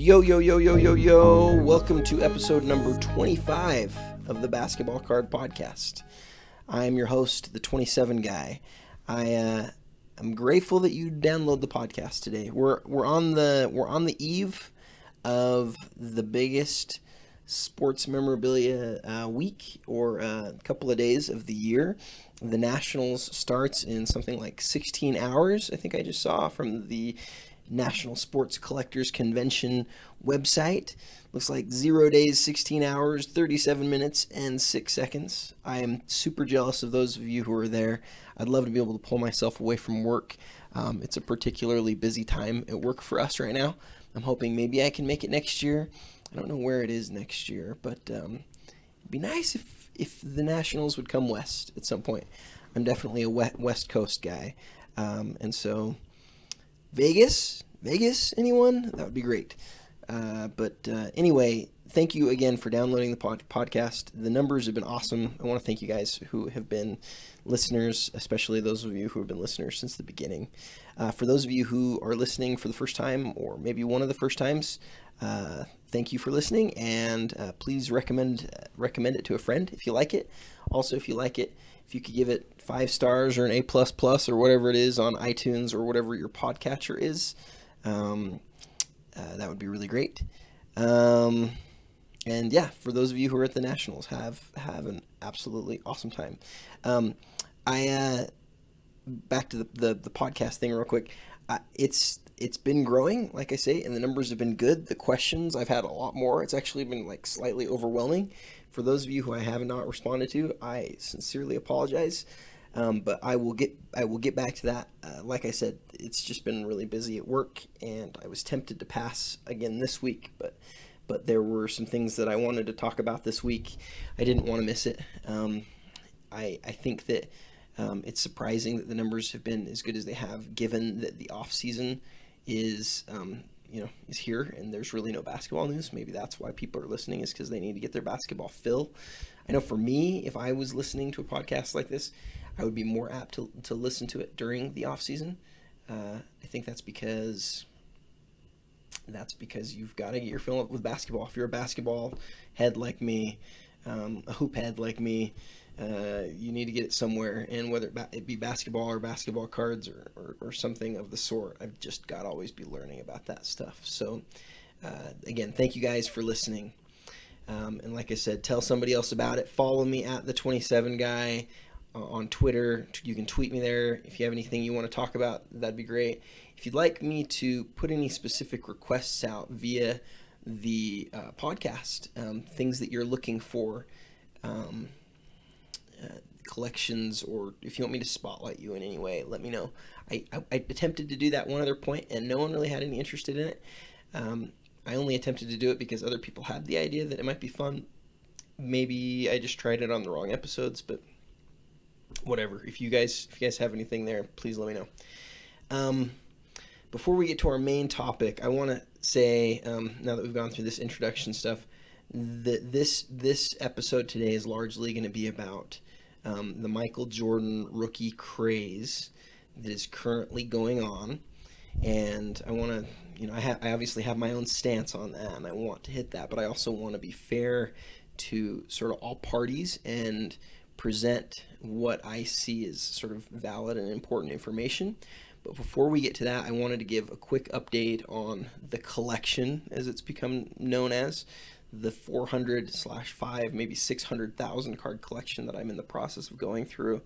Yo, yo, yo, yo, yo, yo. Welcome to episode number 25 of the Basketball Card Podcast. I am your host, the 27 Guy. I'm grateful that you download the podcast today. We're on the eve of the biggest sports memorabilia week or a couple of days of the year. The Nationals starts in something like 16 hours, I think I just saw from the National Sports Collectors Convention website. Looks like 0 days, 16 hours, 37 minutes, and 6 seconds. I am super jealous of those of you who are there. I'd love to be able to pull myself away from work. It's a particularly busy time at work for us right now. I'm hoping maybe I can make it next year. I don't know where it is next year, but it'd be nice if the Nationals would come west at some point. I'm definitely a West Coast guy. And so Vegas, anyone? That would be great. But anyway, thank you again for downloading the podcast. The numbers have been awesome. I want to thank you guys who have been listeners, especially those of you who have been listeners since the beginning. For those of you who are listening for the first time, or maybe one of the first times, thank you for listening, and please recommend it to a friend if you like it. Also, if you like it, if you could give it 5 stars or an A++ or whatever it is on iTunes or whatever your podcatcher is, that would be really great. And yeah, for those of you who are at the Nationals, have an absolutely awesome time. Back to the podcast thing real quick. It's been growing, like I say, and the numbers have been good. The questions, I've had a lot more. It's actually been like slightly overwhelming. For those of you who I have not responded to, I sincerely apologize. But I will get back to that. Like I said, it's just been really busy at work, and I was tempted to pass again this week, but there were some things that I wanted to talk about this week. I didn't want to miss it. I think that it's surprising that the numbers have been as good as they have, given that the off season is here and there's really no basketball news. Maybe that's why people are listening, is because they need to get their basketball fill. I know for me, if I was listening to a podcast like this, I would be more apt to listen to it during the off season. I think that's because you've got to get your fill up with basketball. If you're a basketball head like me, a hoop head like me, you need to get it somewhere, and whether it be basketball or basketball cards or something of the sort, I've just got to always be learning about that stuff. So again, thank you guys for listening, and like I said, tell somebody else about it. Follow me at the 27Guy on Twitter. You can tweet me there if you have anything you want to talk about. That'd be great. If you'd like me to put any specific requests out via the podcast, things that you're looking for, collections, or if you want me to spotlight you in any way, let me know. I attempted to do that one other point, and no one really had any interest in it. I only attempted to do it because other people had the idea that it might be fun. Maybe I just tried it on the wrong episodes, but whatever. If you guys have anything there, please let me know. Before we get to our main topic, I want to say, now that we've gone through this introduction stuff, that this episode today is largely going to be about the Michael Jordan rookie craze that is currently going on, and I want to, I obviously have my own stance on that, and I want to hit that, but I also want to be fair to sort of all parties and present what I see as sort of valid and important information. But before we get to that, I wanted to give a quick update on the collection, as it's become known as, the 400/5, maybe 600,000 card collection that I'm in the process of going through.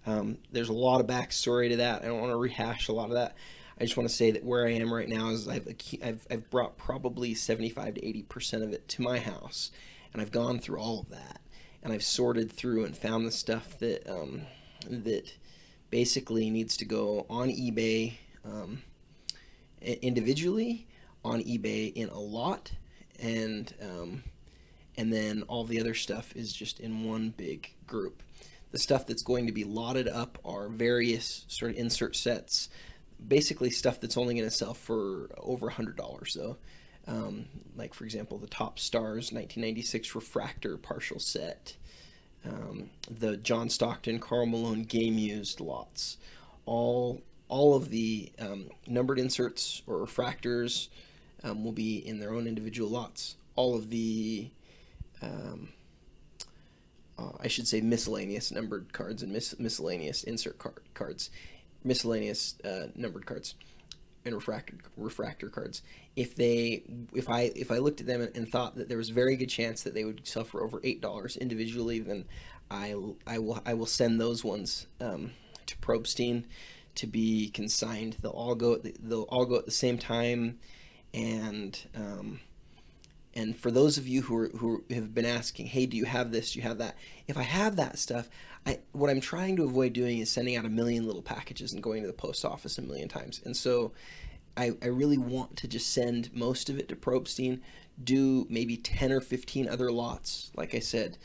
There's a lot of backstory to that. I don't want to rehash a lot of that. I just want to say that where I am right now is I've brought probably 75 to 80% of it to my house, and I've gone through all of that, and I've sorted through and found the stuff that that basically needs to go on eBay individually, on eBay in a lot, and then all the other stuff is just in one big group. The stuff that's going to be lotted up are various sort of insert sets, basically stuff that's only going to sell for over $100 though. Like for example, the Top Stars 1996 Refractor partial set, the John Stockton, Karl Malone game used lots, all of the numbered inserts or refractors, will be in their own individual lots. All of the, I should say, miscellaneous numbered cards and miscellaneous insert cards, miscellaneous numbered cards, and refractor cards. If I looked at them and thought that there was a very good chance that they would sell for over $8 individually, then I will send those ones to Probstein to be consigned. They'll all go at the same time, and for those of you who have been asking, hey, do you have this? Do you have that? If I have that stuff, what I'm trying to avoid doing is sending out a million little packages and going to the post office a million times. And so I really want to just send most of it to Probstein, do maybe 10 or 15 other lots. Like I said,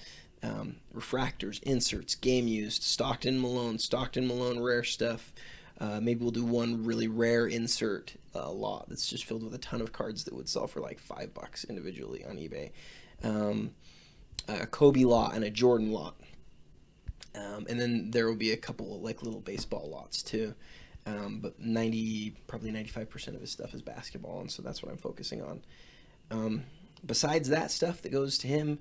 refractors, inserts, game used, Stockton Malone rare stuff. Maybe we'll do one really rare insert lot that's just filled with a ton of cards that would sell for like $5 individually on eBay. A Kobe lot and a Jordan lot. And then there will be a couple of like little baseball lots too. But probably 95% of his stuff is basketball, and so that's what I'm focusing on. Besides that stuff that goes to him,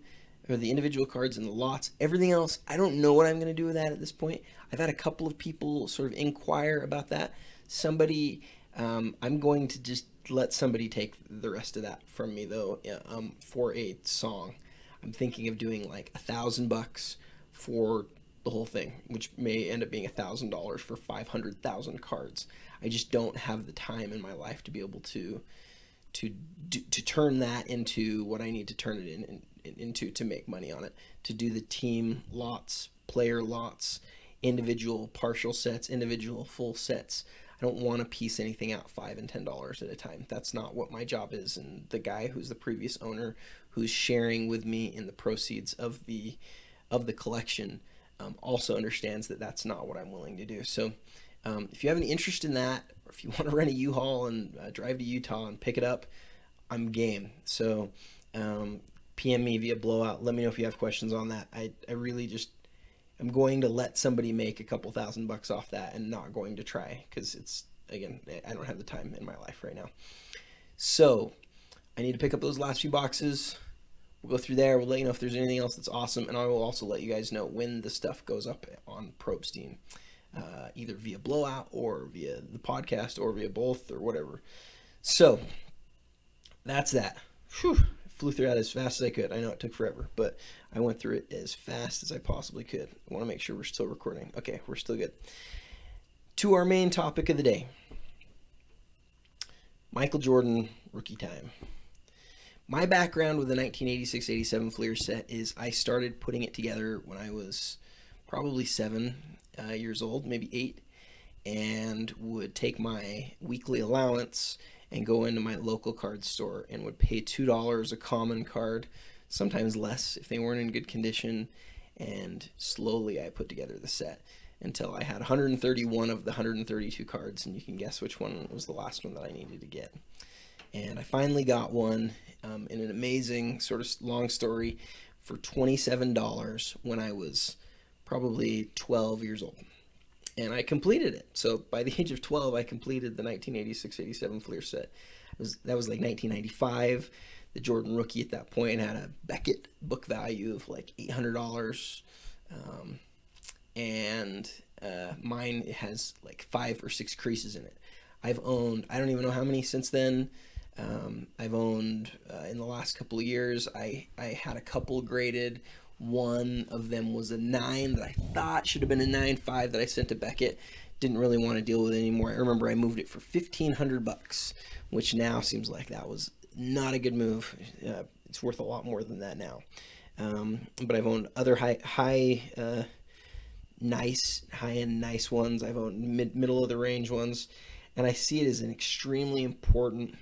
or the individual cards and the lots, everything else, I don't know what I'm going to do with that at this point. I've had a couple of people sort of inquire about that. I'm going to just let somebody take the rest of that from me, though, for a song. I'm thinking of doing like $1,000 for the whole thing, which may end up being $1,000 for 500,000 cards. I just don't have the time in my life to be able to turn that into what I need to turn it into to make money on it. To do the team lots, player lots, individual partial sets, individual full sets. I don't want to piece anything out $5 and $10 at a time. That's not what my job is. And the guy who's the previous owner, who's sharing with me in the proceeds of the collection, also understands that that's not what I'm willing to do. So if you have any interest in that, or if you want to rent a U-Haul and drive to Utah and pick it up, I'm game. So PM me via Blowout. Let me know if you have questions on that. I really just, I'm going to let somebody make a couple $1,000 off that and not going to try, because it's, again, I don't have the time in my life right now. So I need to pick up those last few boxes. We'll go through there. We'll let you know if there's anything else that's awesome, and I will also let you guys know when the stuff goes up on Probstein, either via Blowout or via the podcast or via both or whatever. So that's that. Whew. Flew through that as fast as I could. I know it took forever, but I went through it as fast as I possibly could. I want to make sure we're still recording. Okay, we're still good. To our main topic of the day. Michael Jordan, rookie time. My background with the 1986-87 Fleer set is I started putting it together when I was probably 7 years old, maybe 8, and would take my weekly allowance and go into my local card store and would pay $2 a common card, sometimes less if they weren't in good condition, and slowly I put together the set until I had 131 of the 132 cards, and you can guess which one was the last one that I needed to get. And I finally got one in an amazing sort of long story for $27 when I was probably 12 years old. And I completed it. So by the age of 12, I completed the 1986-87 Fleer set. That was like 1995. The Jordan rookie at that point had a Beckett book value of like $800. And mine has like 5 or 6 creases in it. I've owned, I don't even know how many since then. I've owned, in the last couple of years, I had a couple graded. One of them was a 9 that I thought should have been a 9.5 that I sent to Beckett. Didn't really want to deal with it anymore. I remember I moved it for $1,500, which now seems like that was not a good move. It's worth a lot more than that now. But I've owned other high-end nice ones. I've owned middle of the range ones, and I see it as an extremely important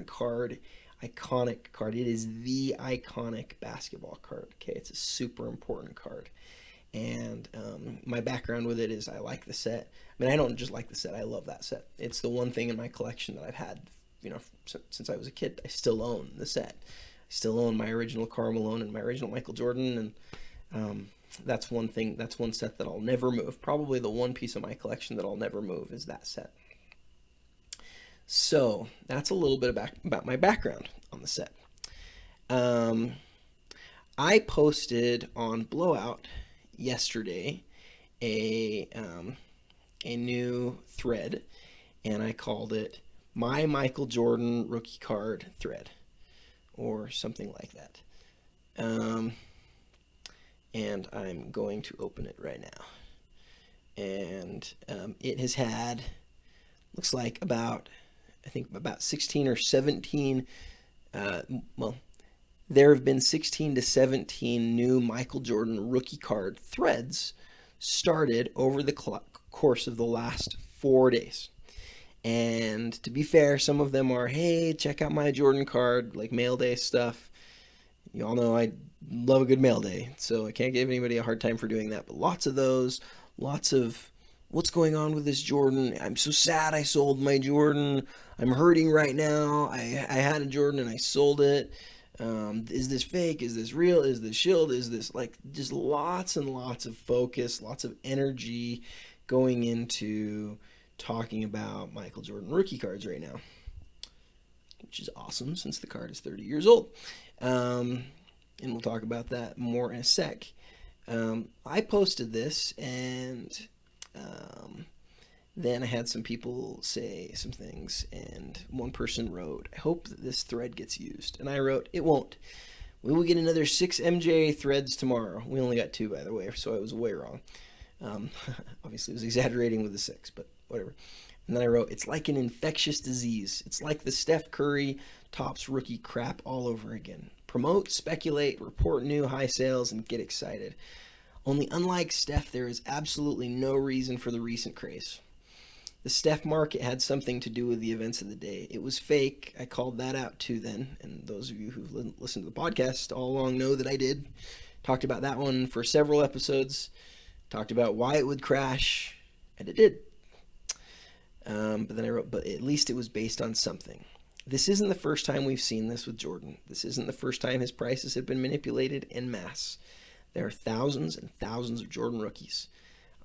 card. Iconic card. It is the iconic basketball card. Okay, it's a super important card. And my background with it is I like the set. I mean, I don't just like the set. I love that set. It's the one thing in my collection that I've had, since I was a kid. I still own the set. I still own my original Karl Malone and my original Michael Jordan, and that's one thing. That's one set that I'll never move. Probably the one piece of my collection that I'll never move is that set. So that's a little bit about my background on the set. Um, I posted on Blowout yesterday a a new thread, and I called it "My Michael Jordan Rookie Card Thread" or something like that. Um, and I'm going to open it right now. And it has had, looks like I think about 16 or 17. Uh, well, there have been 16 to 17 new Michael Jordan rookie card threads started over the course of the last 4 days. And to be fair, some of them are, hey, check out my Jordan card, like mail day stuff. You all know I love a good mail day, so I can't give anybody a hard time for doing that. But lots of those, lots of what's going on with this Jordan. I'm so sad I sold my Jordan. I'm hurting right now. I had a Jordan and I sold it. Is this fake? Is this real? Is this shield? Is this like just lots and lots of focus, lots of energy going into talking about Michael Jordan rookie cards right now, which is awesome since the card is 30 years old. And we'll talk about that more in a sec. I posted this, and then I had some people say some things, and one person wrote, I hope that this thread gets used. And I wrote, it won't. We will get another 6 MJ threads tomorrow. We only got 2, by the way, so I was way wrong. Obviously, I was exaggerating with the 6, but whatever. And then I wrote, it's like an infectious disease. It's like the Steph Curry Topps rookie crap all over again. Promote, speculate, report new high sales, and get excited. Only unlike Steph, there is absolutely no reason for the recent craze. The Steph market had something to do with the events of the day. It was fake. I called that out too then. And those of you who've listened to the podcast all along know that I did. Talked about that one for several episodes. Talked about why it would crash. And it did. But then I wrote, but at least it was based on something. This isn't the first time we've seen this with Jordan. This isn't the first time his prices have been manipulated en masse. There are thousands and thousands of Jordan rookies.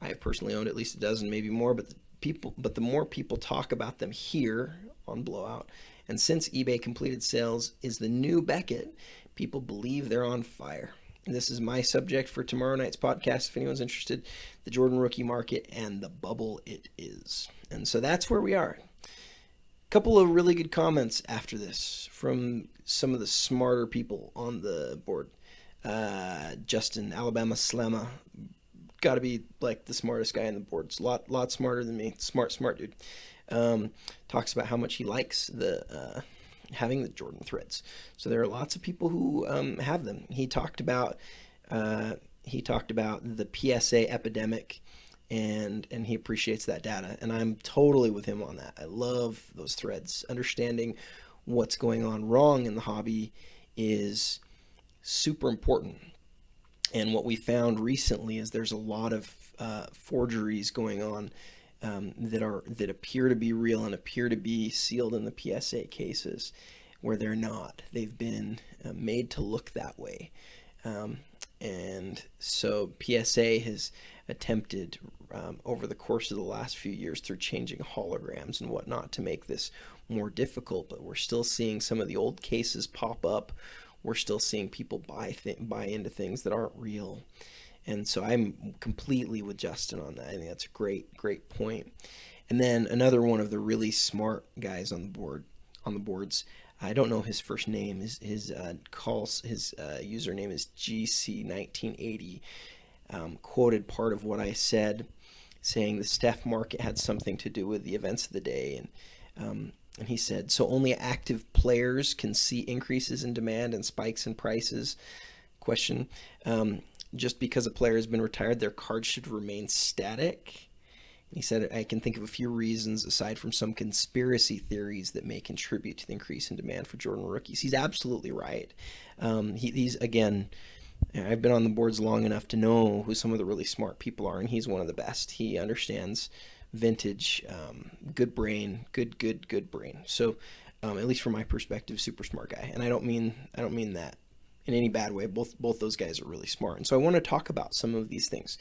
I have personally owned at least a dozen, maybe more, but the more people talk about them here on Blowout, and since eBay completed sales is the new Beckett, people believe they're on fire. And this is my subject for tomorrow night's podcast, if anyone's interested, the Jordan rookie market and the bubble it is. And so that's where we are. Couple of really good comments after this from some of the smarter people on the board. Justin, Alabama Slamma, got to be like the smartest guy on the board. It's a lot smarter than me. Smart dude. Talks about how much he likes the having the Jordan threads. So there are lots of people who have them. He talked about the PSA epidemic. And he appreciates that data, and I'm totally with him on that. I love those threads. Understanding what's going on wrong in the hobby is super important. And what we found recently is there's a lot of forgeries going on that appear to be real and appear to be sealed in the PSA cases, where they're not. They've been made to look that way. And so PSA has attempted over the course of the last few years through changing holograms and whatnot to make this more difficult, but we're still seeing some of the old cases pop up. We're still seeing people buy into things that aren't real. And so I'm completely with Justin on that. I think that's a great point. And then another one of the really smart guys on the boards, I don't know his first name. His username is GC1980. Quoted part of what I said, saying the Steph market had something to do with the events of the day, and he said, so only active players can see increases in demand and spikes in prices. Question: just because a player has been retired, their card should remain static? He said, I can think of a few reasons aside from some conspiracy theories that may contribute to the increase in demand for Jordan rookies. He's absolutely right. He's, again, I've been on the boards long enough to know who some of the really smart people are, and he's one of the best. He understands vintage, good brain, good brain. So, at least from my perspective, super smart guy. And I don't mean that in any bad way. Both those guys are really smart. And so I want to talk about some of these things.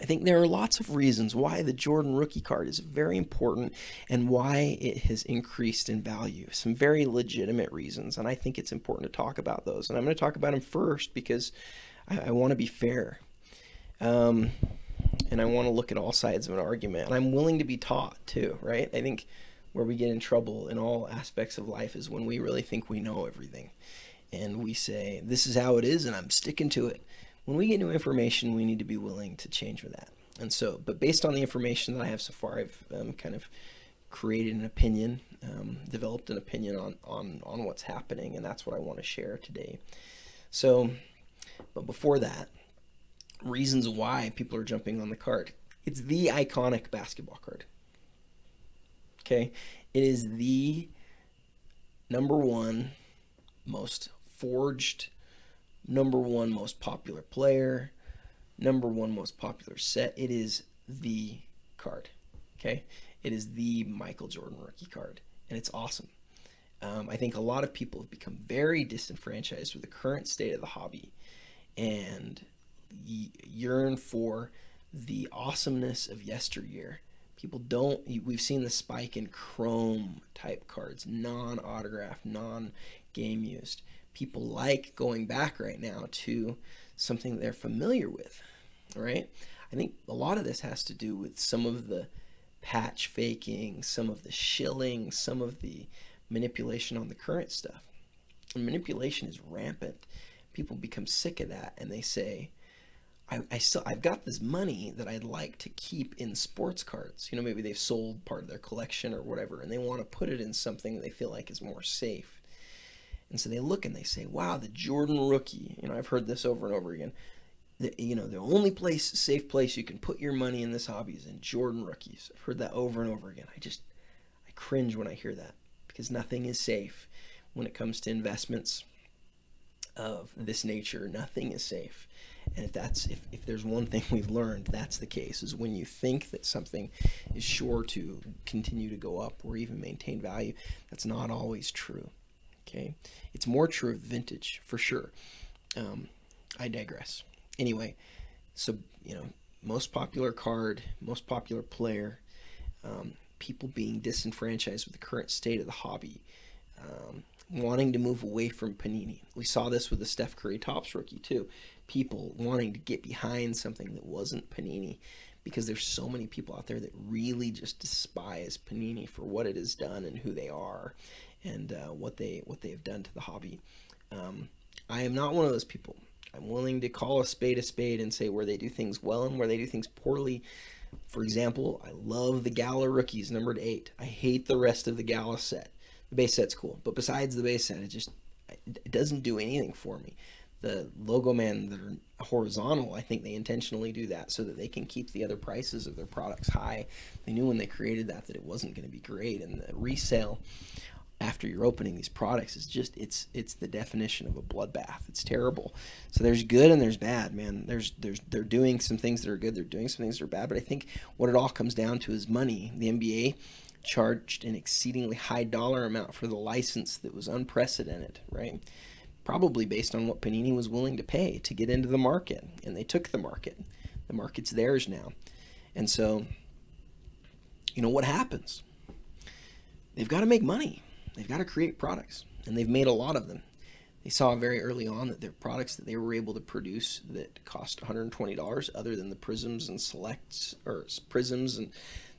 I think there are lots of reasons why the Jordan rookie card is very important and why it has increased in value. Some very legitimate reasons, and I think it's important to talk about those. And I'm going to talk about them first because I want to be fair. Um, and I want to look at all sides of an argument. And I'm willing to be taught too, right? I think where we get in trouble in all aspects of life is when we really think we know everything. And we say, this is how it is, and I'm sticking to it. When we get new information, we need to be willing to change with that. And so, but based on the information that I have so far, I've kind of created an opinion, developed an opinion on what's happening, and that's what I want to share today. So, but before that, reasons why people are jumping on the card. It's the iconic basketball card. Okay? It is the number one most forged, number one most popular player, number one most popular set. It is the card. Okay? It is the Michael Jordan rookie card. And it's awesome. I think a lot of people have become very disenfranchised with the current state of the hobby and yearn for the awesomeness of yesteryear. People don't, we've seen the spike in chrome type cards, non-autographed, non-game used. People like going back right now to something they're familiar with, right? I think a lot of this has to do with some of the patch faking, some of the shilling, some of the manipulation on the current stuff. And manipulation is rampant. People become sick of that and they say, I've got this money that I'd like to keep in sports cards. You know, maybe they've sold part of their collection or whatever, and they want to put it in something they feel like is more safe. And so they look and they say, wow, the Jordan rookie. You know, I've heard this over and over again. The only safe place you can put your money in this hobby is in Jordan rookies. I've heard that over and over again. I cringe when I hear that because nothing is safe when it comes to investments of this nature. Nothing is safe. And if there's one thing we've learned, that's the case, is when you think that something is sure to continue to go up or even maintain value, that's not always true. Okay? It's more true of vintage, for sure. I digress. Anyway, so, most popular card, most popular player, people being disenfranchised with the current state of the hobby, wanting to move away from Panini. We saw this with the Steph Curry Topps rookie too. People wanting to get behind something that wasn't Panini because there's so many people out there that really just despise Panini for what it has done and who they are and what they have done to the hobby. I am not one of those people. I'm willing to call a spade and say where they do things well and where they do things poorly. For example, I love the Gala rookies numbered 8. I hate the rest of the Gala set. The base set's cool, but besides the base set, it doesn't do anything for me. The logo man that are horizontal, I think they intentionally do that so that they can keep the other prices of their products high. They knew when they created that it wasn't going to be great, and the resale after you're opening these products is just it's the definition of a bloodbath. It's terrible. So there's good and there's bad, man. They're doing some things that are good, they're doing some things that are bad, but I think what it all comes down to is money. The NBA charged an exceedingly high dollar amount for the license that was unprecedented, right? Probably based on what Panini was willing to pay to get into the market, and they took the market. The market's theirs now. And so, what happens? They've got to make money. They've got to create products, and they've made a lot of them. They saw very early on that their products that they were able to produce that cost $120, other than the prisms and selects, or prisms and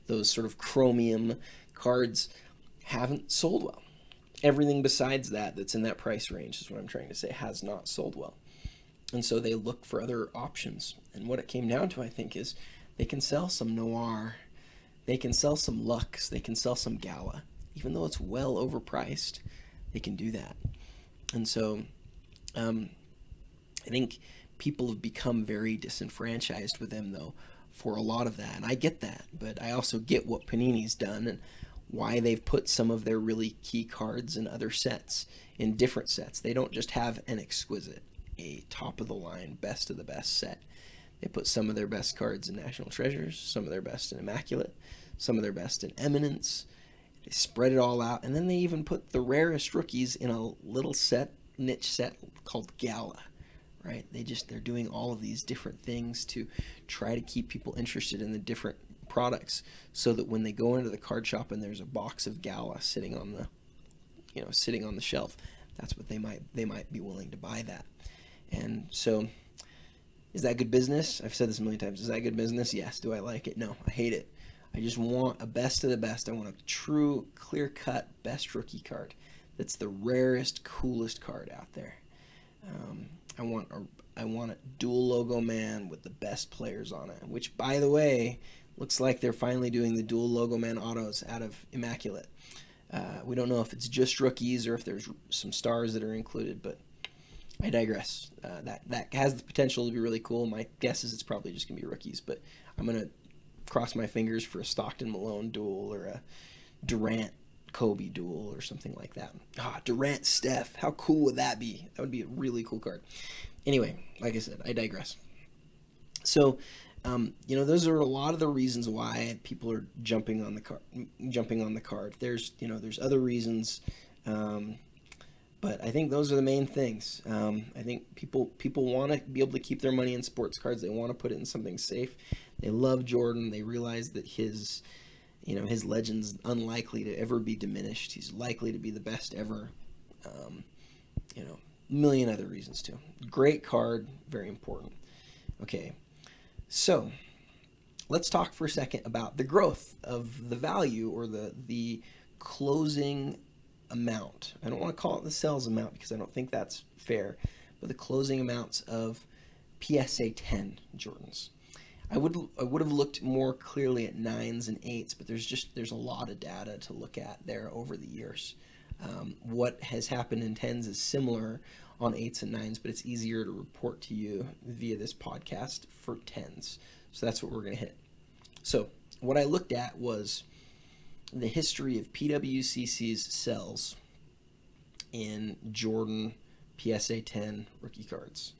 those sort of chromium cards, haven't sold well. Everything besides that's in that price range, is what I'm trying to say, has not sold well. And so they look for other options. And what it came down to, I think, is they can sell some Noir, they can sell some Lux, they can sell some Gala. Even though it's well overpriced, they can do that. And so I think people have become very disenfranchised with them, though, for a lot of that. And I get that, but I also get what Panini's done and why they've put some of their really key cards in other sets, in different sets. They don't just have an exquisite, a top-of-the-line, best of the best set. They put some of their best cards in National Treasures, some of their best in Immaculate, some of their best in Eminence. They spread it all out, and then they even put the rarest rookies in a little set, niche set called Gala, right? They're doing all of these different things to try to keep people interested in the different products, so that when they go into the card shop and there's a box of Gala sitting on the shelf, that's what they might be willing to buy that. And so, is that good business? I've said this a million times. Is that good business? Yes. Do I like it? No, I hate it. I just want a best of the best. I want a true, clear-cut best rookie card. That's the rarest, coolest card out there. I want a dual logo man with the best players on it, which, by the way, looks like they're finally doing the dual logo man autos out of Immaculate. We don't know if it's just rookies or if there's some stars that are included, but I digress. That has the potential to be really cool. My guess is it's probably just going to be rookies, but I'm going to cross my fingers for a Stockton Malone duel or a Durant Kobe duel or something like that. Durant Steph. How cool would that be? That would be a really cool card. Anyway, like I said, I digress. So, those are a lot of the reasons why people are jumping on the card. There's other reasons, but I think those are the main things. I think people want to be able to keep their money in sports cards. They want to put it in something safe. They love Jordan. They realize that his legend's unlikely to ever be diminished. He's likely to be the best ever. A million other reasons too. Great card, very important. Okay, so let's talk for a second about the growth of the value, or the closing amount. I don't want to call it the sales amount because I don't think that's fair, but the closing amounts of PSA 10 Jordans. I would have looked more clearly at 9s and 8s, but there's a lot of data to look at there over the years. What has happened in 10s is similar on 8s and 9s, but it's easier to report to you via this podcast for 10s. So that's what we're going to hit. So what I looked at was the history of PWCC's sales in Jordan PSA 10 rookie cards.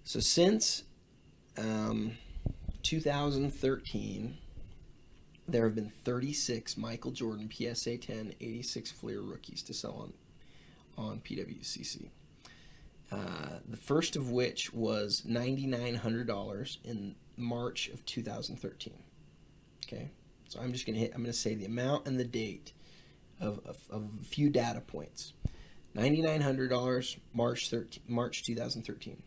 So since 2013, there have been 36 Michael Jordan PSA 10 86 Fleer rookies to sell on PWCC. The first of which was $9,900 in March of 2013. Okay, so I'm going to say the amount and the date of a few data points. $9,900 March 2013.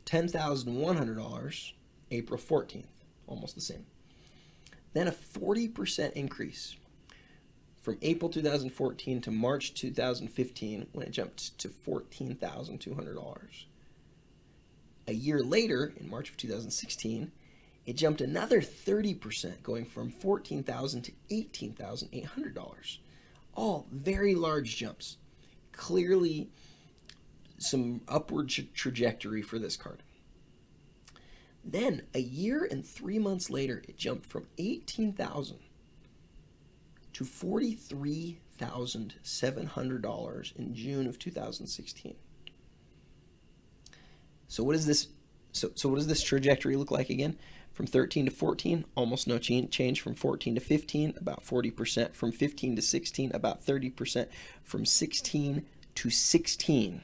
$10,100 April 14th, almost the same. Then a 40% increase from April 2014 to March 2015, when it jumped to $14,200. A year later, in March of 2016, it jumped another 30%, going from $14,000 to $18,800. All very large jumps. Clearly some upward trajectory for this card. Then, a year and 3 months later, it jumped from $18,000 to $43,700 in June of 2016. So what is this? So what does this trajectory look like again? From 13 to 14, almost no change. From 14 to 15, about 40%. From 15 to 16, about 30%. From 16 to 16,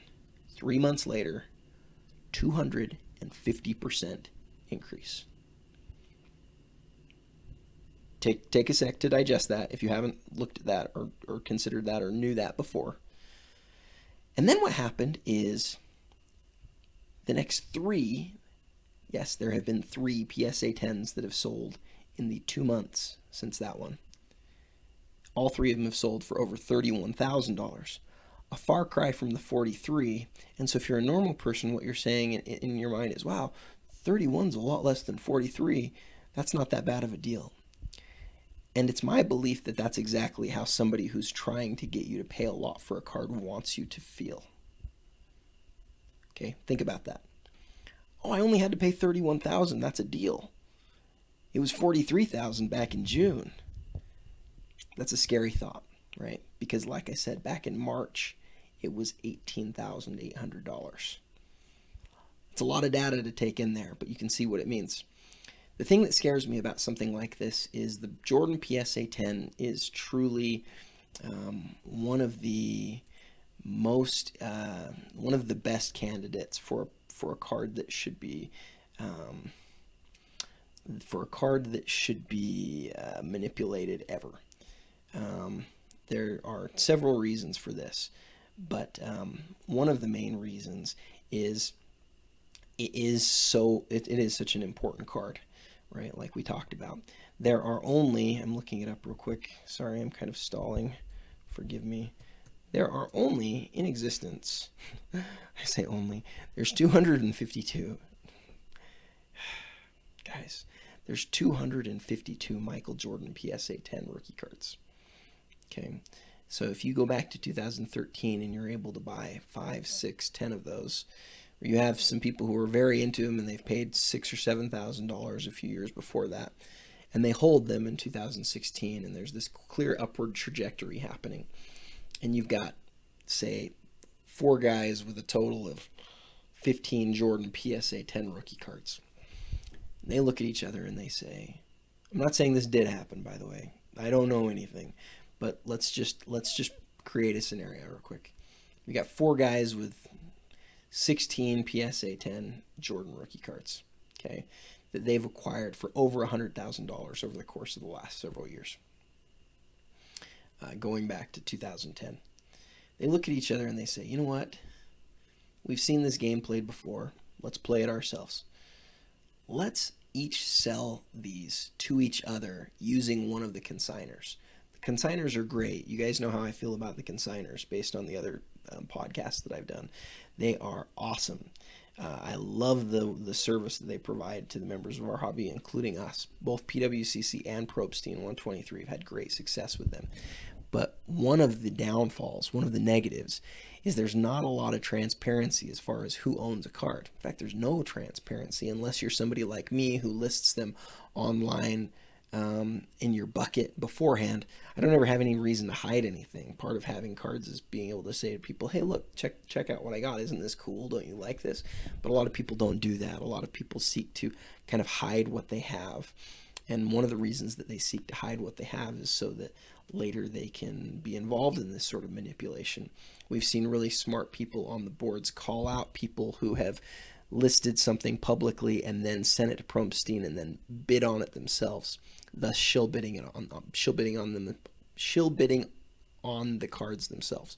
3 months later, 250% increase. Take a sec to digest that if you haven't looked at that or considered that or knew that before. And then what happened is the next three, yes, there have been 3 PSA 10s that have sold in the 2 months since that one. All 3 of them have sold for over $31,000. A far cry from the 43. And so if you're a normal person, what you're saying in your mind is, wow, 31's a lot less than 43. That's not that bad of a deal. And it's my belief that that's exactly how somebody who's trying to get you to pay a lot for a card wants you to feel. Okay, think about that. Oh, I only had to pay $31,000. That's a deal. It was $43,000 back in June. That's a scary thought, right? Because like I said, back in March, it was $18,800. It's a lot of data to take in there, but you can see what it means. The thing that scares me about something like this is the Jordan PSA 10 is truly one of the most one of the best candidates for a card that should be um, manipulated ever. Um, there are several reasons for this, but one of the main reasons is it is such an important card, right? Like we talked about. There are only, I'm looking it up real quick. Sorry, I'm kind of stalling. Forgive me. There are only in existence, I say only, there's 252. Guys, there's 252 Michael Jordan PSA 10 rookie cards. Okay, so if you go back to 2013 and you're able to buy 5, 6, 10 of those, you have some people who are very into them and they've paid $6,000 or $7,000 a few years before that, and they hold them in 2016, and there's this clear upward trajectory happening. And you've got, say, 4 guys with a total of 15 Jordan PSA 10 rookie cards. And they look at each other and they say, I'm not saying this did happen, by the way. I don't know anything, but let's just create a scenario real quick. We got 4 guys with 16 PSA 10 Jordan rookie cards, okay, that they've acquired for over $100,000 over the course of the last several years, going back to 2010. They look at each other and they say, you know what? We've seen this game played before. Let's play it ourselves. Let's each sell these to each other using one of the consigners. The consigners are great. You guys know how I feel about the consigners based on the other podcasts that I've done. They are awesome. I love the service that they provide to the members of our hobby, including us. Both PWCC and Probstein 123 have had great success with them. But one of the downfalls, one of the negatives, is there's not a lot of transparency as far as who owns a card. In fact, there's no transparency unless you're somebody like me who lists them online in your bucket beforehand. I don't ever have any reason to hide anything. Part of having cards is being able to say to people, hey, look, check out what I got. Isn't this cool? Don't you like this? But a lot of people don't do that. A lot of people seek to kind of hide what they have. And one of the reasons that they seek to hide what they have is so that later they can be involved in this sort of manipulation. We've seen really smart people on the boards call out people who have listed something publicly and then sent it to Probstein and then bid on it themselves, thus shill bidding on the cards themselves.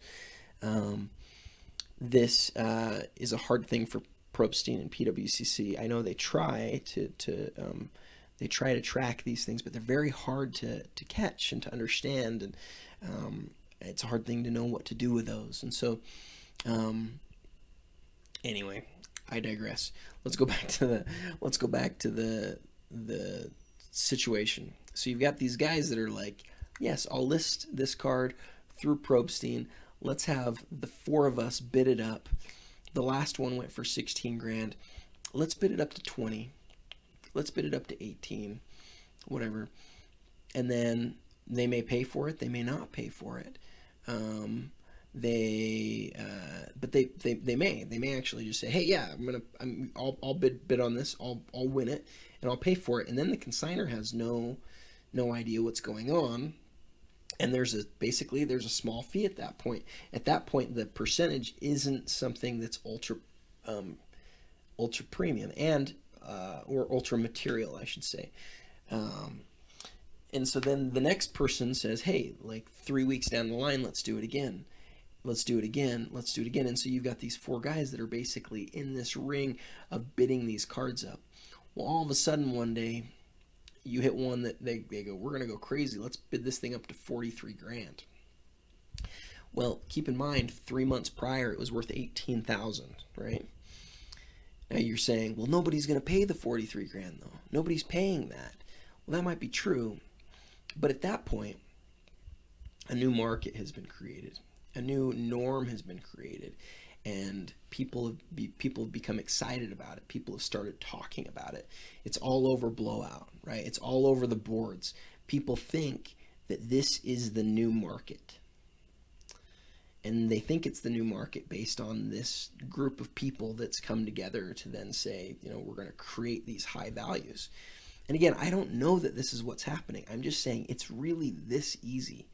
This is a hard thing for Probstein and PWCC. I know they try to track these things, but they're very hard to catch and to understand, and it's a hard thing to know what to do with those. And so, anyway, I digress. Let's go back to the situation. So you've got these guys that are like, yes, I'll list this card through Probstein. Let's have the 4 of us bid it up. The last one went for 16 grand. Let's bid it up to 20. Let's bid it up to 18, whatever. And then they may pay for it. They may not pay for it. They may actually just say, hey, yeah, I'll bid on this. I'll win it and I'll pay for it. And then the consignor has no idea what's going on. And there's a small fee at that point. At that point, the percentage isn't something that's ultra premium or ultra material, I should say. And so then the next person says, hey, like 3 weeks down the line, let's do it again. Let's do it again. Let's do it again. And so you've got these 4 guys that are basically in this ring of bidding these cards up. Well, all of a sudden one day you hit one that they go, we're going to go crazy. Let's bid this thing up to 43 grand. Well, keep in mind, 3 months prior, it was worth 18,000, right? Now you're saying, well, nobody's going to pay the 43 grand though. Nobody's paying that. Well, that might be true. But at that point, a new market has been created. A new norm has been created. And people have become excited about it. People have started talking about it. It's all over Blowout, right? It's all over the boards. People think that this is the new market. And they think it's the new market based on this group of people that's come together to then say, we're going to create these high values. And again, I don't know that this is what's happening. I'm just saying it's really this easy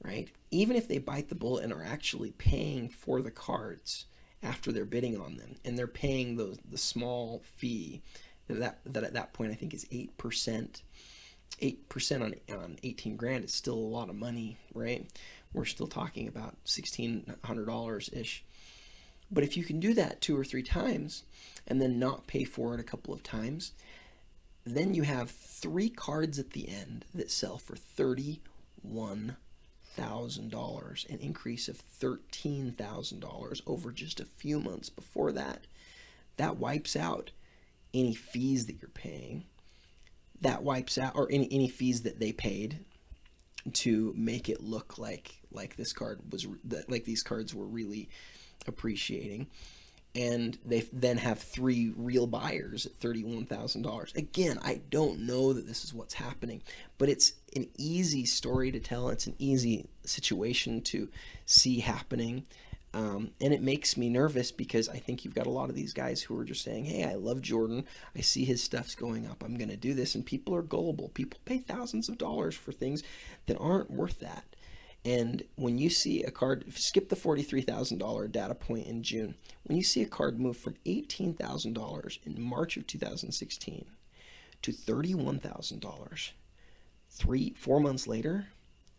right? Even if they bite the bullet and are actually paying for the cards after they're bidding on them, and they're paying the small fee that at that point I think is 8%. 8% on 18 grand is still a lot of money, right? We're still talking about $1,600 ish. But if you can do that 2 or 3 times and then not pay for it a couple of times, then you have 3 cards at the end that sell for $31,000, an increase of $13,000 over just a few months before that. That wipes out any fees that you're paying. That wipes out, or any fees that they paid to make it look like this card was, like these cards were really appreciating. And they then have 3 real buyers at $31,000. Again, I don't know that this is what's happening, but it's an easy story to tell. It's an easy situation to see happening. And it makes me nervous because I think you've got a lot of these guys who are just saying, hey, I love Jordan. I see his stuff's going up. I'm going to do this. And people are gullible. People pay thousands of dollars for things that aren't worth that. And when you see a card, skip the $43,000 data point in June, when you see a card move from $18,000 in March of 2016 to $31,000 4 months later,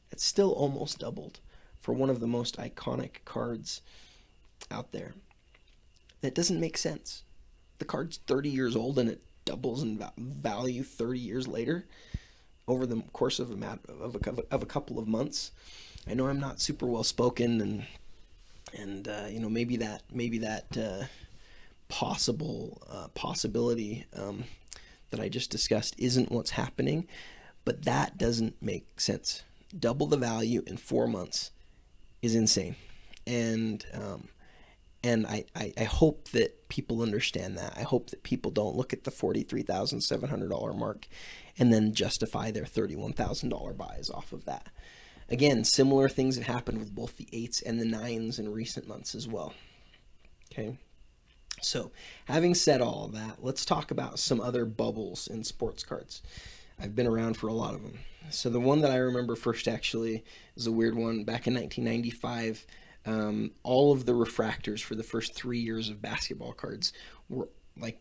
it's still almost doubled for one of the most iconic cards out there. That doesn't make sense. The card's 30 years old and it doubles in value 30 years later over the course of a couple of months. I know I'm not super well spoken, and maybe that possibility that I just discussed isn't what's happening, but that doesn't make sense. Double the value in 4 months is insane, and I hope that people understand that. I hope that people don't look at the $43,700 mark and then justify their $31,000 buys off of that. Again, similar things have happened with both the 8s and the 9s in recent months as well. Okay, so having said all of that, let's talk about some other bubbles in sports cards. I've been around for a lot of them. So the one that I remember first actually is a weird one. Back in 1995, all of the refractors for the first 3 years of basketball cards were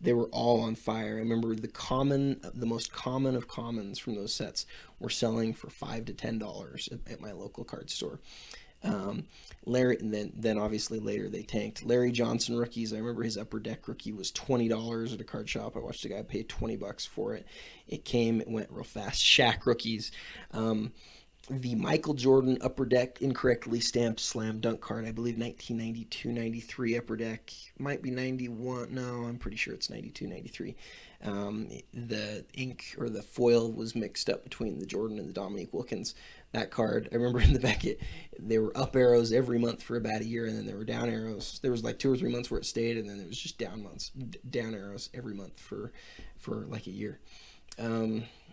they were all on fire. I remember the most common of commons from those sets were selling for $5 to $10 at my local card store. Larry, and then obviously later they tanked. Larry Johnson rookies, I remember his Upper Deck rookie was $20 at a card shop. I watched a guy pay $20 for it. It went real fast. Shaq rookies, the Michael Jordan Upper Deck incorrectly stamped slam dunk card, I believe 1992-93 Upper Deck, might be 91, no, I'm pretty sure it's 92-93. The ink or the foil was mixed up between the Jordan and the Dominique Wilkins. That card, I remember in the back, there were up arrows every month for about a year, and then there were down arrows. There was like 2 or 3 months where it stayed, and then it was just down arrows every month for like a year.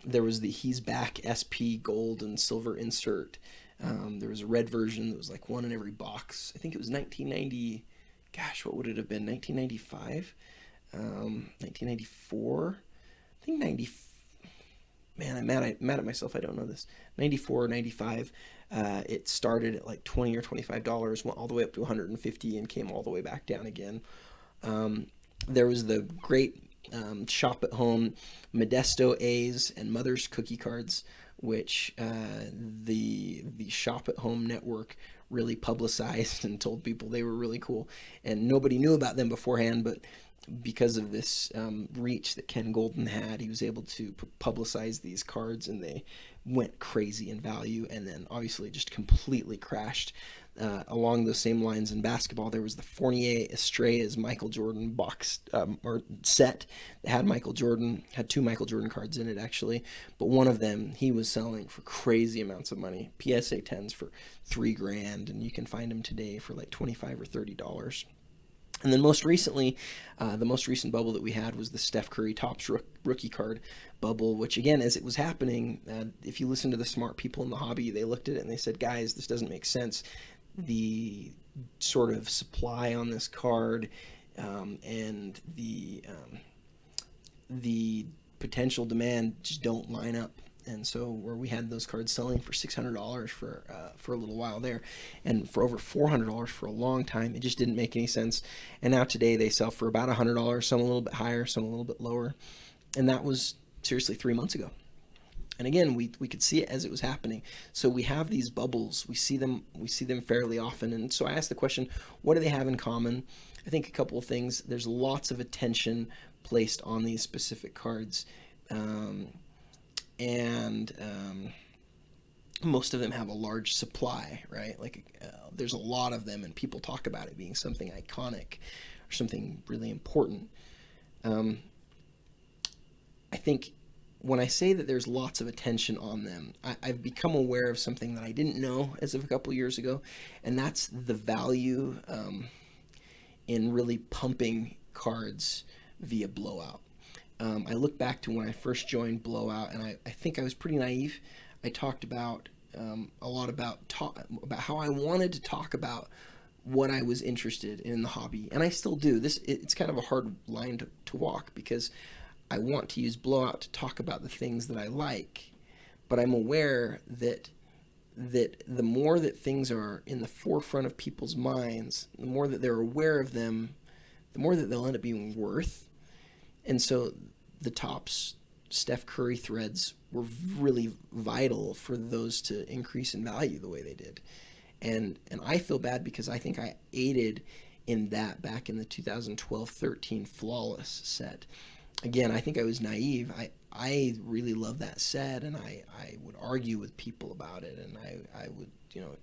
There was the He's Back SP gold and silver insert. There was a red version that was like one in every box. I think it was 1990. Gosh, what would it have been? 1995? 1994? I think 90. Man, I'm mad at myself. I don't know this. 94, 95. It started at like $20 or $25, went all the way up to $150, and came all the way back down again. There was the great shop at home Modesto A's and Mother's cookie cards, which the shop at home network really publicized and told people they were really cool, and nobody knew about them beforehand, but because of this reach that Ken Golden had, he was able to publicize these cards, and they went crazy in value, and then obviously just completely crashed. Along those same lines in basketball, there was the Fournier Estrellas Michael Jordan box or set that had had 2 Michael Jordan cards in it actually, but one of them he was selling for crazy amounts of money, PSA 10s for $3,000, and you can find them today for like $25 or $30. And then most recently, the most recent bubble that we had was the Steph Curry Topps rookie card bubble, which again, as it was happening, if you listen to the smart people in the hobby, they looked at it and they said, guys, this doesn't make sense. The sort of supply on this card and the potential demand just don't line up. And so where we had those cards selling for $600 for a little while there, and for over $400 for a long time, it just didn't make any sense. And now today they sell for about $100, some a little bit higher, some a little bit lower. And that was seriously 3 months ago. And again, we could see it as it was happening. So we have these bubbles. We see them fairly often. And so I asked the question, what do they have in common? I think a couple of things. There's lots of attention placed on these specific cards. And most of them have a large supply, right? Like there's a lot of them, and people talk about it being something iconic or something really important. I think when I say that there's lots of attention on them, I've become aware of something that I didn't know as of a couple of years ago, and that's the value in really pumping cards via blowout. I look back to when I first joined Blowout, and I think I was pretty naive. I talked about a lot about how I wanted to talk about what I was interested in the hobby, and I still do. It's kind of a hard line to walk, because I want to use Blowout to talk about the things that I like, but I'm aware that the more that things are in the forefront of people's minds, the more that they're aware of them, the more that they'll end up being worth. And so the Topps Steph Curry threads were really vital for those to increase in value the way they did. And I feel bad because I think I aided in that back in the 2012-13 Flawless set. Again, I think I was naive. I really love that set, and I would argue with people about it, and I would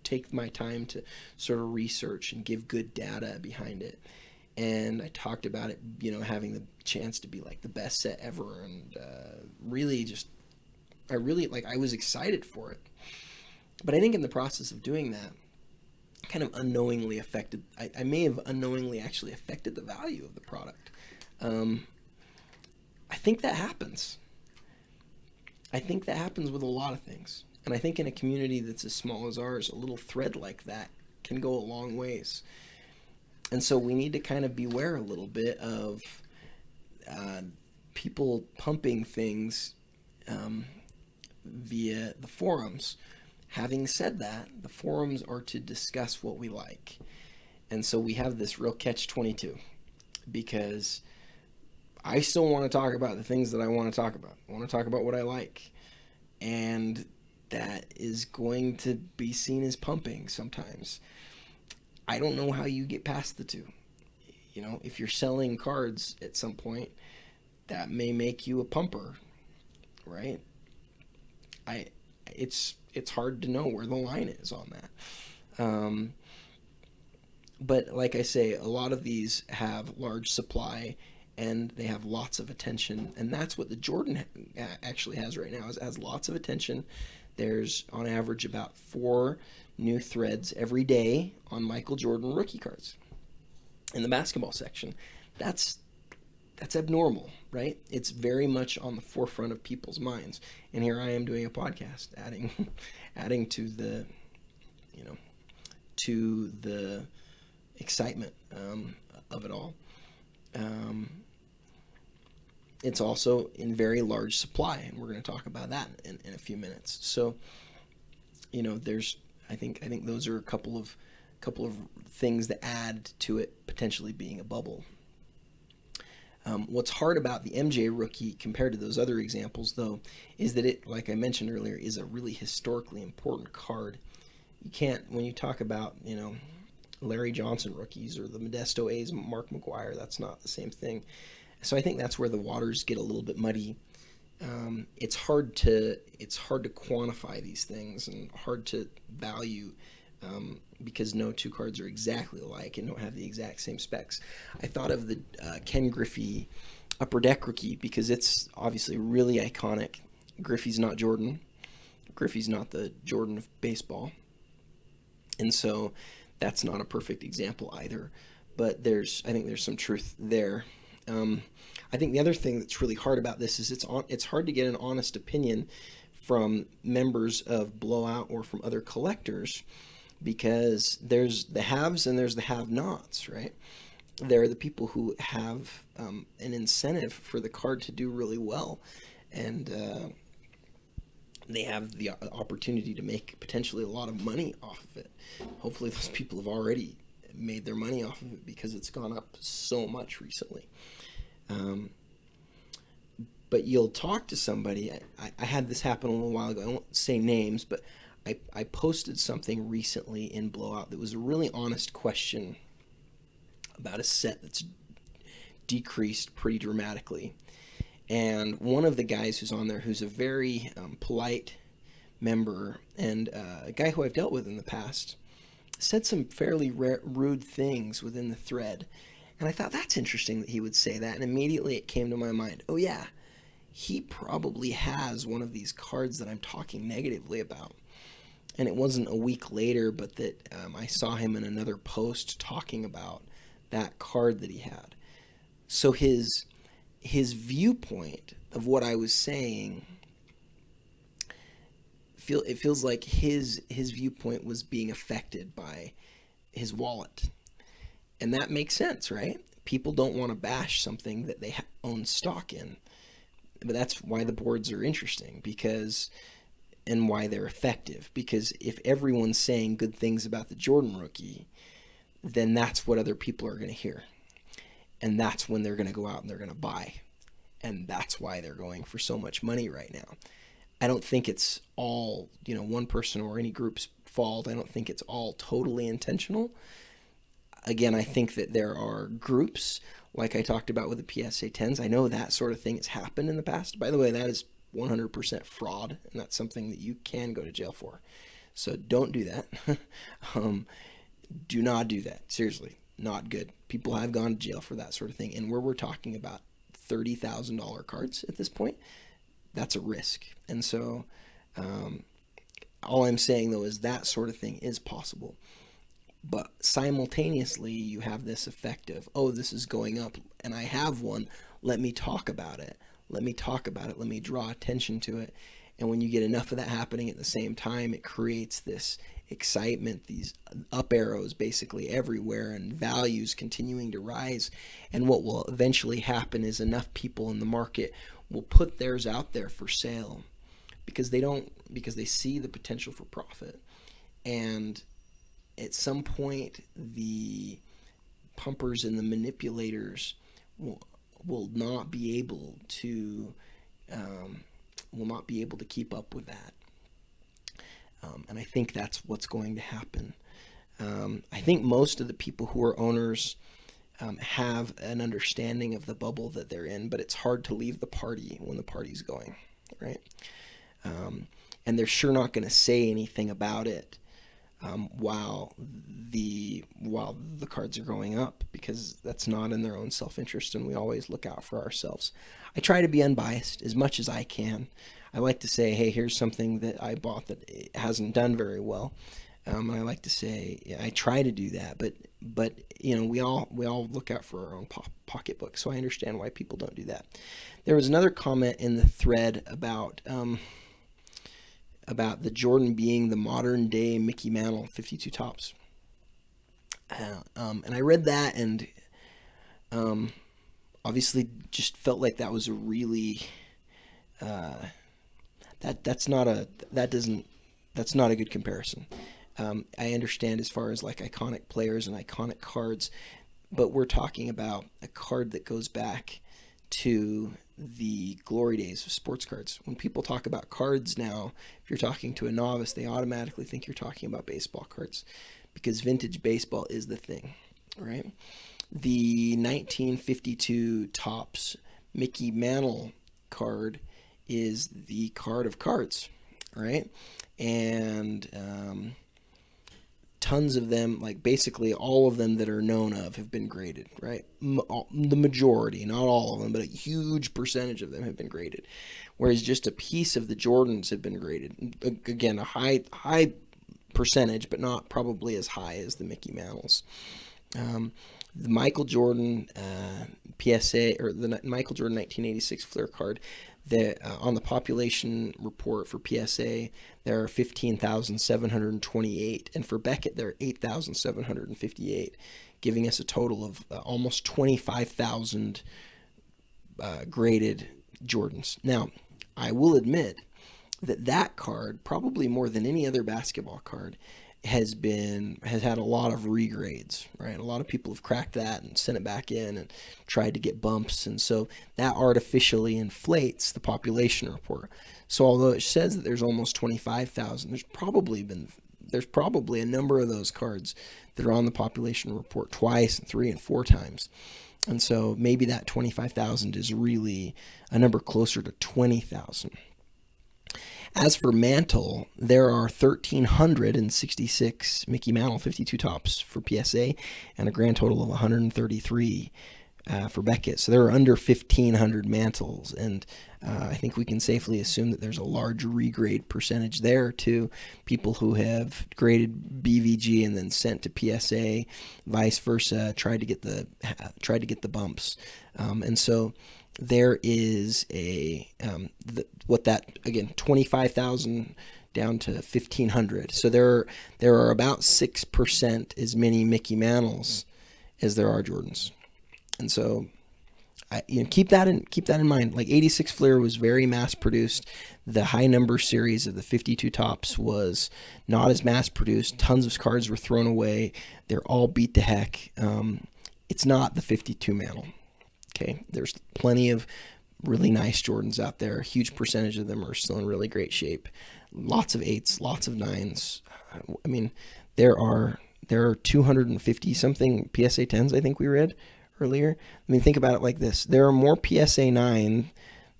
take my time to sort of research and give good data behind it. And I talked about it, having the chance to be like the best set ever, and I was excited for it. But I think in the process of doing that, kind of unknowingly affected, I may have unknowingly actually affected the value of the product. I think that happens. I think that happens with a lot of things. And I think in a community that's as small as ours, a little thread like that can go a long ways. And so we need to kind of beware a little bit of people pumping things via the forums. Having said that, the forums are to discuss what we like. And so we have this real catch-22, because I still want to talk about the things that I want to talk about. I want to talk about what I like. And that is going to be seen as pumping sometimes. I don't know how you get past the two. If you're selling cards at some point, that may make you a pumper, right? It's hard to know where the line is on that. But like I say, a lot of these have large supply, and they have lots of attention, and that's what the Jordan actually has right now. It has lots of attention. There's on average about 4 new threads every day on Michael Jordan rookie cards in the basketball section. That's abnormal, right? It's very much on the forefront of people's minds. And here I am doing a podcast, adding to the to the excitement of it all. It's also in very large supply, and we're going to talk about that in a few minutes. So, I think those are a couple of things that add to it potentially being a bubble. What's hard about the MJ rookie compared to those other examples, though, is that it, like I mentioned earlier, is a really historically important card. You can't, when you talk about, Larry Johnson rookies or the Modesto A's Mark McGwire, that's not the same thing. So I think that's where the waters get a little bit muddy. It's hard to quantify these things, and hard to value, because no two cards are exactly alike and don't have the exact same specs. I thought of the Ken Griffey Upper Deck rookie because it's obviously really iconic. Griffey's not Jordan. Griffey's not the Jordan of baseball. And so that's not a perfect example either. But I think there's some truth there. I think the other thing that's really hard about this is it's hard to get an honest opinion from members of Blowout or from other collectors, because there's the haves and there's the have-nots, right? There are the people who have an incentive for the card to do really well, and they have the opportunity to make potentially a lot of money off of it. Hopefully those people have already made their money off of it because it's gone up so much recently. But you'll talk to somebody. I had this happen a little while ago. I won't say names, but I posted something recently in Blowout that was a really honest question about a set that's decreased pretty dramatically. And one of the guys who's on there, who's a very polite member and a guy who I've dealt with in the past, said some fairly rude things within the thread. And I thought, that's interesting that he would say that. And immediately it came to my mind, oh yeah, he probably has one of these cards that I'm talking negatively about. And it wasn't a week later, but that I saw him in another post talking about that card that he had. So his viewpoint of what I was saying, it feels like his viewpoint was being affected by his wallet. And that makes sense, right? People don't want to bash something that they own stock in. But that's why the boards are interesting, and why they're effective. Because if everyone's saying good things about the Jordan rookie, then that's what other people are going to hear. And that's when they're going to go out and they're going to buy. And that's why they're going for so much money right now. I don't think it's all, one person or any group's fault. I don't think it's all totally intentional. Again, I think that there are groups, like I talked about with the PSA 10s. I know that sort of thing has happened in the past. By the way, that is 100% fraud, and that's something that you can go to jail for. So don't do that. Do not do that. Seriously, not good. People have gone to jail for that sort of thing. And where we're talking about $30,000 cards at this point, that's a risk. And so all I'm saying, though, is that sort of thing is possible. But simultaneously, you have this effect of, oh, this is going up, and I have one. Let me talk about it. Let me talk about it. Let me draw attention to it. And when you get enough of that happening at the same time, it creates this excitement, these up arrows basically everywhere, and values continuing to rise. And what will eventually happen is enough people in the market will put theirs out there for sale because they see the potential for profit. And at some point, the pumpers and the manipulators will not be able to keep up with that. And I think that's what's going to happen. I think most of the people who are owners have an understanding of the bubble that they're in, but it's hard to leave the party when the party's going, right? And they're sure not going to say anything about it while the cards are going up, because that's not in their own self-interest, and we always look out for ourselves. I try to be unbiased as much as I can. I like to say, hey, here's something that I bought that it hasn't done very well. And I like to say, I try to do that, but we all look out for our own pocketbook. So I understand why people don't do that. There was another comment in the thread about the Jordan being the modern day Mickey Mantle 52 tops. And I read that, and obviously just felt like that was a really that's not a good comparison. I understand as far as like iconic players and iconic cards, but we're talking about a card that goes back to the glory days of sports cards. When people talk about cards now, if you're talking to a novice, they automatically think you're talking about baseball cards, because vintage baseball is the thing, right? The 1952 Topps Mickey Mantle card is the card of cards, right? And tons of them, like basically all of them that are known of, have been graded, right? The majority, not all of them, but a huge percentage of them have been graded. Whereas just a piece of the Jordans have been graded. Again, a high percentage, but not probably as high as the Mickey Mantles. The Michael Jordan PSA, or the Michael Jordan 1986 Fleer card, on the population report for PSA, there are 15,728, and for Beckett there are 8,758, giving us a total of almost 25,000 graded Jordans. Now, I will admit that card, probably more than any other basketball card, has had a lot of regrades, right? A lot of people have cracked that and sent it back in and tried to get bumps, and so that artificially inflates the population report. So although it says that there's almost 25,000, there's probably a number of those cards that are on the population report twice and 3 and 4 times. And so maybe that 25,000 is really a number closer to 20,000. As for Mantle, there are 1,366 Mickey Mantle 52 tops for PSA and a grand total of 133 for Beckett. So there are under 1,500 Mantles, and I think we can safely assume that there's a large regrade percentage there to people who have graded BVG and then sent to PSA, vice versa, tried to get the bumps, and so there is again 25,000 down to 1,500. So there are about 6% as many Mickey Mantles as there are Jordans, and so keep that in mind. Like 86 Fleer was very mass produced. The high number series of the 52 tops was not as mass produced. Tons of cards were thrown away. They're all beat to heck. It's not the 52 Mantle. Okay, there's plenty of really nice Jordans out there. A huge percentage of them are still in really great shape. Lots of 8s, lots of 9s. I mean, there are 250 something PSA 10s I think we read earlier. I mean, think about it like this. There are more PSA 9,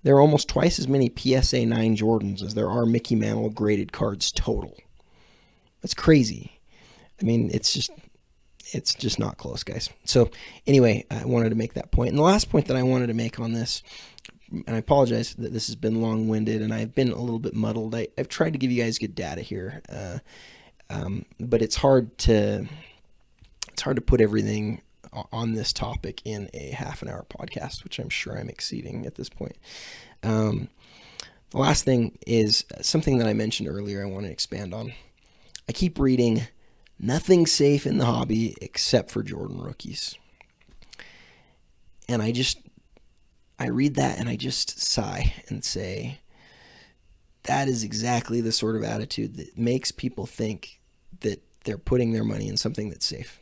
there are almost twice as many PSA 9 Jordans as there are Mickey Mantle graded cards total. That's crazy. I mean, it's just not close, guys. So anyway, I wanted to make that point. And the last point that I wanted to make on this, and I apologize that this has been long-winded and I've been a little bit muddled. I've tried to give you guys good data here, but it's hard to put everything on this topic in a half an hour podcast, which I'm sure I'm exceeding at this point. The last thing is something that I mentioned earlier I want to expand on. I keep reading nothing safe in the hobby except for Jordan rookies. And I read that and I just sigh and say, that is exactly the sort of attitude that makes people think that they're putting their money in something that's safe.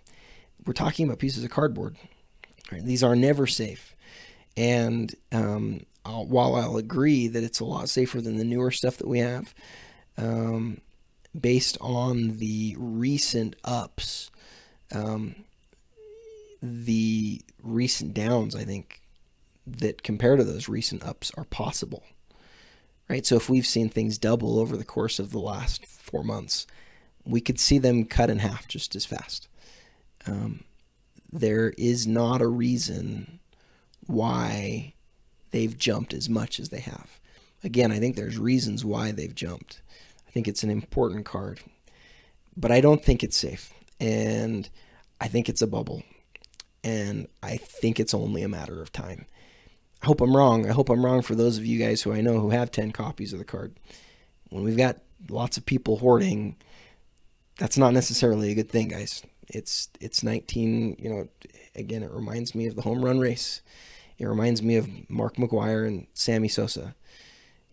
We're talking about pieces of cardboard. Right? These are never safe. And while I'll agree that it's a lot safer than the newer stuff that we have, based on the recent ups, the recent downs, I think, that compared to those recent ups are possible. Right? So if we've seen things double over the course of the last 4 months, we could see them cut in half just as fast. There is not a reason why they've jumped as much as they have. Again, I think there's reasons why they've jumped. I think it's an important card, but I don't think it's safe, and I think it's a bubble, and I think it's only a matter of time. I hope I'm wrong. I hope I'm wrong for those of you guys who I know who have 10 copies of the card. When we've got lots of people hoarding, that's not necessarily a good thing, guys. It's 19, again, it reminds me of the home run race. It reminds me of Mark McGwire and Sammy Sosa.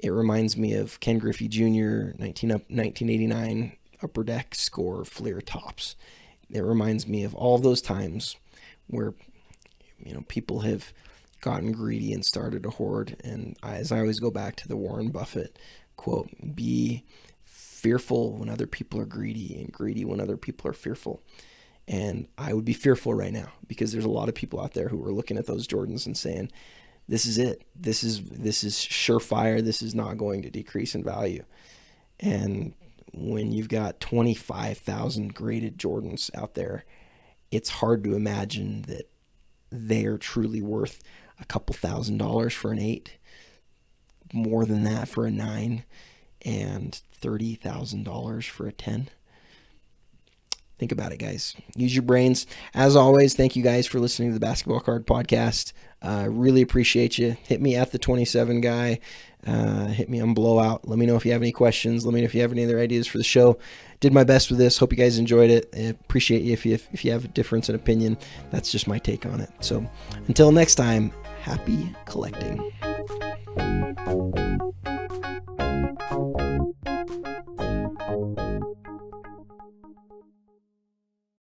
It reminds me of Ken Griffey Jr., 1989 Upper Deck score Fleer tops. It reminds me of all those times where, people have gotten greedy and started to hoard. And as I always go back to the Warren Buffett quote, be fearful when other people are greedy and greedy when other people are fearful. And I would be fearful right now because there's a lot of people out there who are looking at those Jordans and saying, this is it. This is surefire. This is not going to decrease in value. And when you've got 25,000 graded Jordans out there, it's hard to imagine that they are truly worth a couple $1,000s for an 8, more than that for a 9, and $30,000 for a 10. Think about it, guys. Use your brains. As always, thank you guys for listening to the Basketball Card Podcast. Really appreciate you. Hit me at the 27 guy. Hit me on Blowout. Let me know if you have any questions. Let me know if you have any other ideas for the show. Did my best with this. Hope you guys enjoyed it. I appreciate you if you have a difference in opinion. That's just my take on it. So until next time, happy collecting.